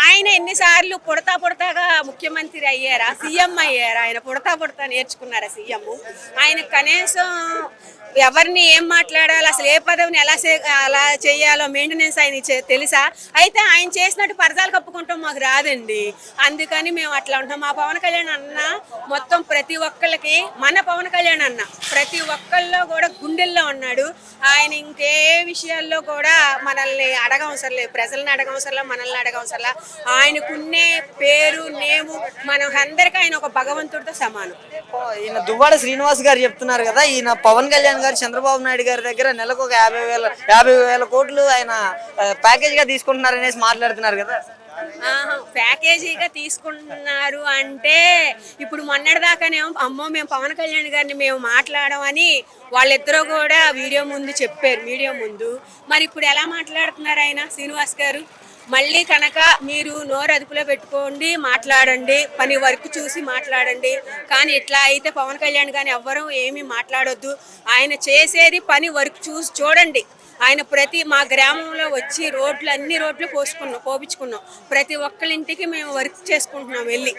ఆయన ఎన్నిసార్లు పుడతా పుడతాగా ముఖ్యమంత్రి అయ్యారా, సీఎం అయ్యారా? ఆయన పుడతా పుడతా నేర్చుకున్నారా సీఎం? ఆయన కనీసం ఎవరిని ఏం మాట్లాడాలి, అసలు ఏ పదవిని అలా చేయాలో మెయింటెనెన్స్ ఆయన తెలుసా? అయితే ఆయన చేసినట్టు పరదాలు కప్పుకుంటాం మాకు రాదండి. అందుకని మేము అట్లా ఉంటాం. మా పవన్ కళ్యాణ్ అన్న మొత్తం ప్రతి ఒక్కళ్ళకి, మన పవన్ కళ్యాణ్ అన్న ప్రతి ఒక్కళ్ళలో కూడా గుండెల్లో ఉన్నాడు. ఆయన ఇంకే విషయాల్లో కూడా మనల్ని అడగవసరం లేదు, ప్రజల్ని అడగవసరం, మనల్ని అడగవసరం. ఆయనకున్నే పేరు నేము మనం అందరికీ ఆయన ఒక భగవంతుడితో సమానం. ఈయన దువ్వాడ శ్రీనివాస్ గారు చెప్తున్నారు కదా, ఈయన పవన్ కళ్యాణ్ గారు చంద్రబాబు నాయుడు గారి దగ్గర నెలకు ఒక 50,000 కోట్లు ఆయన ప్యాకేజ్ గా తీసుకుంటున్నారు అనేసి మాట్లాడుతున్నారు కదా. ప్యాకేజీగా తీసుకుంటున్నారు అంటే ఇప్పుడు మొన్నటిదాకానేమో అమ్మో మేము పవన్ కళ్యాణ్ గారిని మేము మాట్లాడమని వాళ్ళిద్దరూ కూడా వీడియో ముందు చెప్పారు, మీడియా ముందు. మరి ఇప్పుడు ఎలా మాట్లాడుతున్నారు ఆయన శ్రీనివాస్ గారు? మళ్ళీ కనుక మీరు నోరు అదుపులో పెట్టుకోండి, మాట్లాడండి, పని వర్క్ చూసి మాట్లాడండి. కానీ ఇట్లా అయితే పవన్ కళ్యాణ్ కానీ ఎవ్వరూ ఏమీ మాట్లాడొద్దు. ఆయన చేసేది పని వర్క్ చూసి చూడండి. ఆయన మా గ్రామంలో వచ్చి అన్ని రోడ్లు పోపించుకున్నాం. ప్రతి ఒక్కరింటికి మేము వర్క్ చేసుకుంటున్నాం వెళ్ళి.